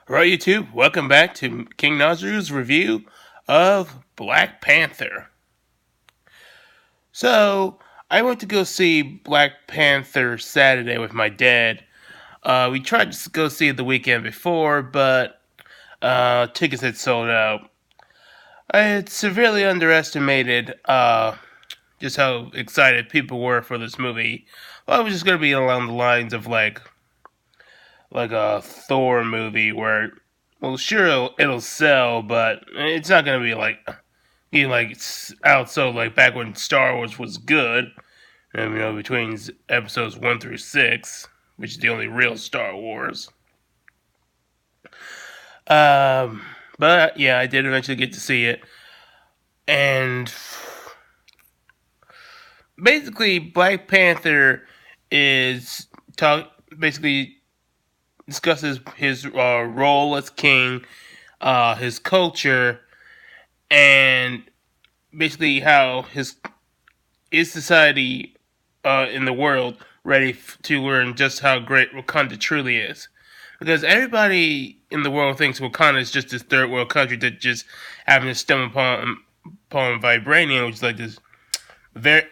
Alright, YouTube, welcome back to King Nazru's review of Black Panther. So, I went to go see Black Panther Saturday with my dad. We tried to go see it the weekend before, but tickets had sold out. I had severely underestimated just how excited people were for this movie. Well, it was just going to be along the lines of like a Thor movie where, well, sure it'll sell, but it's not gonna be like out so like back when Star Wars was good. Between episodes 1 through 6, which is the only real Star Wars. Um, but yeah, I did eventually get to see it, and basically, Black Panther is talk basically discusses his role as king, his culture, and basically how is society in the world ready to learn just how great Wakanda truly is? Because everybody in the world thinks Wakanda is just this third world country that just having to stumble upon vibranium, which is like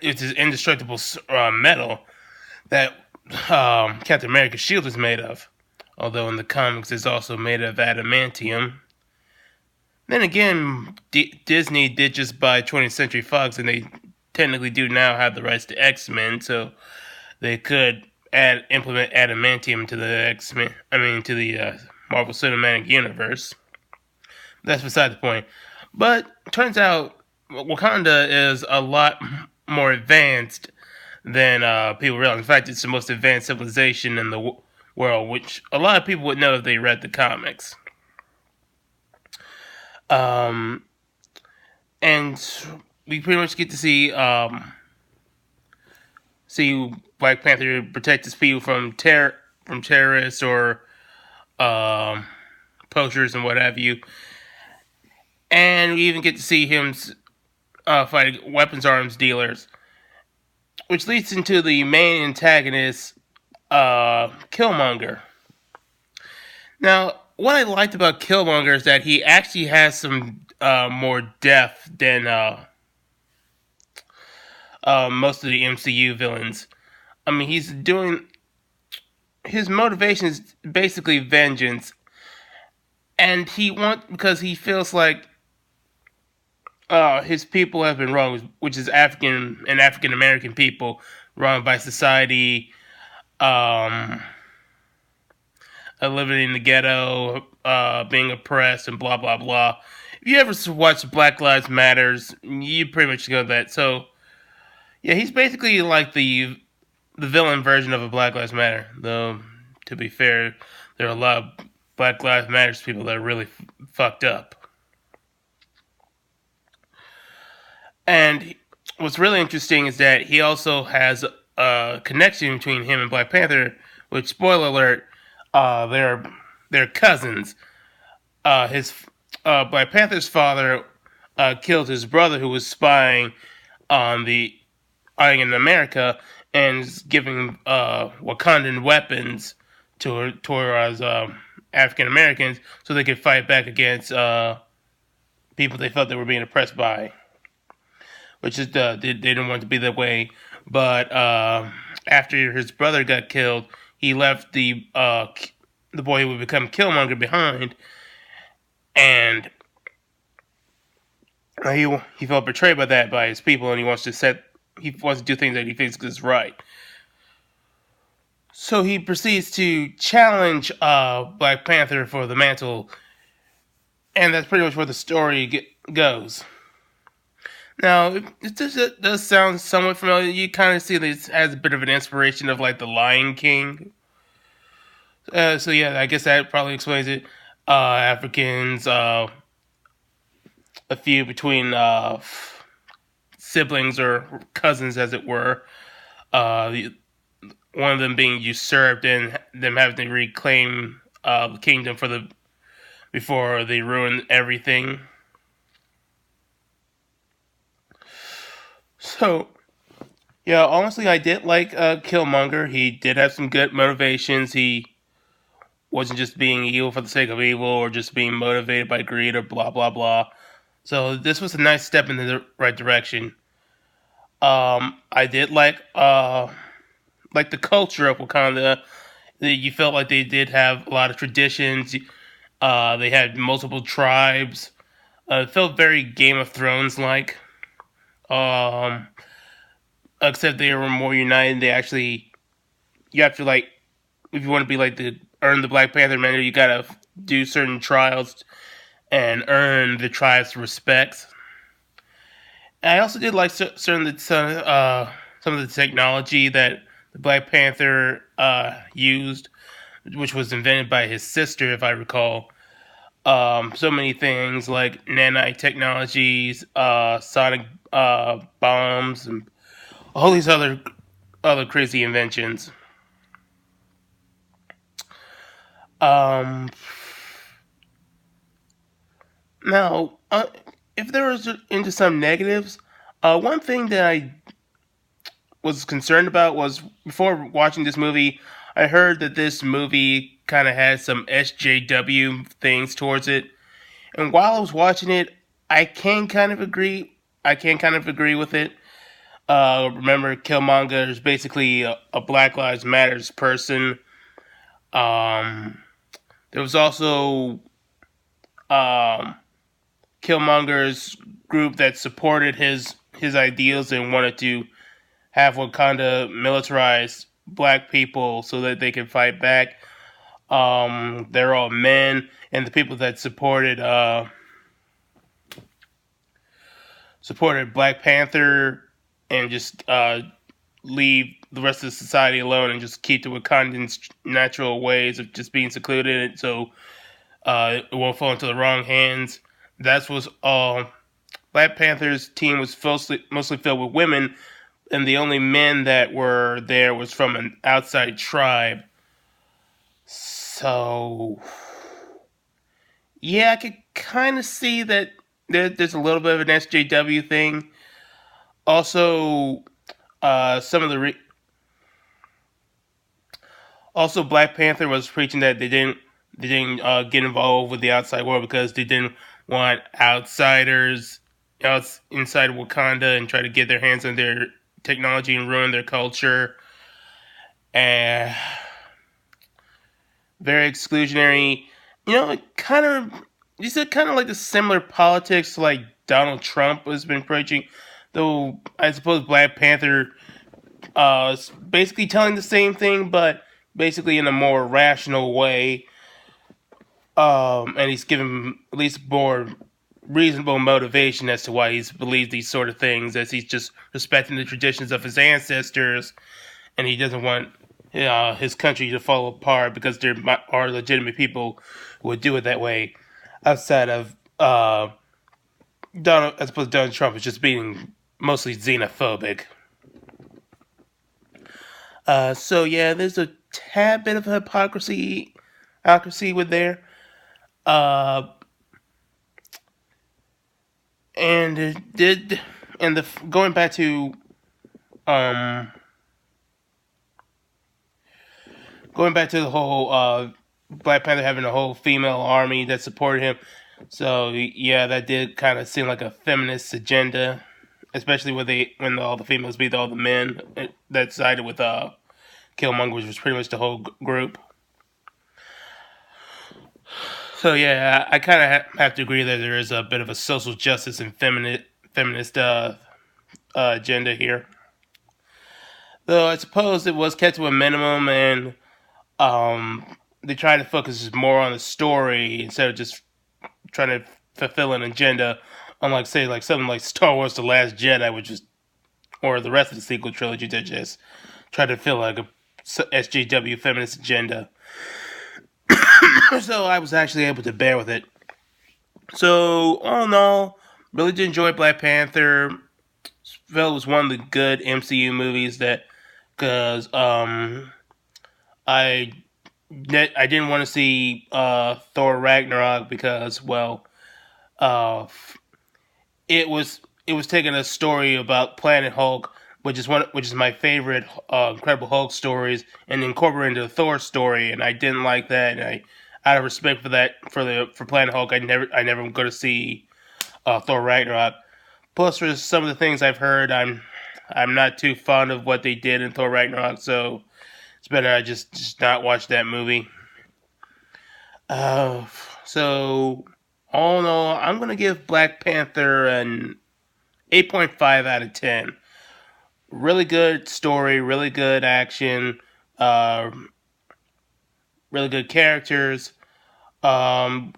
it's this indestructible metal that Captain America's shield is made of. Although in the comics, it's also made of adamantium. Then again, Disney did just buy 20th Century Fox, and they technically do now have the rights to X-Men, so they could implement adamantium to the X-Men. To the Marvel Cinematic Universe. That's beside the point. But turns out Wakanda is a lot more advanced than people realize. In fact, it's the most advanced civilization in the world, which a lot of people would know if they read the comics. Um, and we pretty much get to see Black Panther protect his people from terrorists or um, poachers and what have you. And we even get to see him fight weapons arms dealers, which leads into the main antagonist, Killmonger. Now, what I liked about Killmonger is that he actually has some more depth than most of the MCU villains. He's doing his motivation is basically vengeance, and because he feels like his people have been wronged, which is African American people wronged by society, um, living in the ghetto, being oppressed, and blah blah blah. If you ever watch Black Lives Matters, you pretty much know that. So yeah, he's basically like the villain version of a Black Lives Matter. Though to be fair, there are a lot of Black Lives Matters people that are really fucked up. And what's really interesting is that he also has a connection between him and Black Panther. Which, spoiler alert, they're cousins. His Black Panther's father killed his brother who was spying in America and is giving Wakandan weapons towards African Americans so they could fight back against people they felt they were being oppressed by. Which is they didn't want it to be that way. But after his brother got killed, he left the boy who would become Killmonger behind, and he felt betrayed by his people, and he wants to do things that he thinks is right. So he proceeds to challenge Black Panther for the mantle, and that's pretty much where the story goes. Now, it does sound somewhat familiar. You kind of see this has a bit of an inspiration of like the Lion King. So yeah, I guess that probably explains it. Africans, a feud between siblings or cousins, as it were. One of them being usurped and them having to reclaim the kingdom before they ruin everything. So yeah, honestly, I did like Killmonger. He did have some good motivations. He wasn't just being evil for the sake of evil or just being motivated by greed or blah blah blah. So this was a nice step in the right direction. I did like the culture of Wakanda. You felt like they did have a lot of traditions. They had multiple tribes. It felt very Game of Thrones like. Um, Except they were more united. They actually, you have to like, if you want to be like the earn the Black Panther mantle, you gotta do certain trials and earn the tribe's respect. And I also did like some of the technology that the Black Panther used, which was invented by his sister, if I recall. So many things like nanite technologies, sonic bombs, and all these other crazy inventions. Um, Now, if there was into some negatives, one thing that I was concerned about was before watching this movie, I heard that this movie kind of had some SJW things towards it. And while I was watching it, I can kind of agree. I can kind of agree with it. Remember, Killmonger is basically a Black Lives Matters person. Um, there was also um, Killmonger's group that supported his ideals and wanted to have Wakanda militarize black people so that they can fight back. They're all men, and the people that supported Black Panther and just leave the rest of the society alone and just keep the Wakandans' natural ways of just being secluded, so it won't fall into the wrong hands. That's was all. Black Panther's team was mostly filled with women, and the only men that were there was from an outside tribe. So, yeah, I could kind of see that there's a little bit of an SJW thing. Also, some of the also Black Panther was preaching that they didn't get involved with the outside world because they didn't want outsiders inside Wakanda and try to get their hands on their technology and ruin their culture. And very exclusionary. Kind of these are kind of like the similar politics like Donald Trump has been preaching. Though I suppose Black Panther is basically telling the same thing, but basically in a more rational way. And he's given at least more reasonable motivation as to why he's believed these sort of things, as he's just respecting the traditions of his ancestors, and he doesn't want his country to fall apart because there are legitimate people who would do it that way. Outside of Donald, I suppose Donald Trump is just being mostly xenophobic. So yeah, there's a tad bit of hypocrisy with there. Uh, and it did, and the going back to um, going back to the whole Black Panther having a whole female army that supported him. So yeah, that did kind of seem like a feminist agenda, especially when all the females beat all the men that sided with Killmonger, which was pretty much the whole group. So yeah, I kind of have to agree that there is a bit of a social justice and feminist agenda here. Though I suppose it was kept to a minimum, and um, they tried to focus more on the story instead of just trying to fulfill an agenda. Unlike say like something like Star Wars: The Last Jedi, which is or the rest of the sequel trilogy that just tried to fill like a SJW feminist agenda. So I was actually able to bear with it. So all in all, really did enjoy Black Panther. Felt it was one of the good MCU movies that because I I didn't want to see Thor Ragnarok because uh, it was taking a story about Planet Hulk which is my favorite Incredible Hulk stories, and incorporated into the Thor story, and I didn't like that. And out of respect for that, for Planet Hulk, I never go to see Thor Ragnarok. Plus, for some of the things I've heard, I'm not too fond of what they did in Thor Ragnarok, so it's better I just not watch that movie. Uh, so all in all, I'm gonna give Black Panther an 8.5 out of 10. Really good story, really good action, uh, really good characters. Um,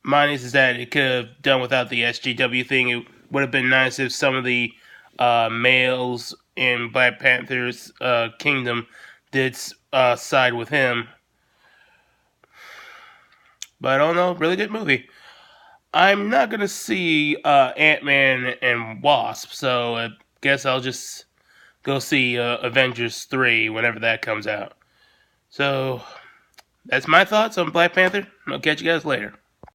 Minus is that it could have done without the SGW thing. It would have been nice if some of the males in Black Panther's kingdom did side with him. But I don't know, really good movie. I'm not gonna see Ant-Man and Wasp, so I guess I'll just go see Avengers 3 whenever that comes out. So that's my thoughts on Black Panther. I'll catch you guys later.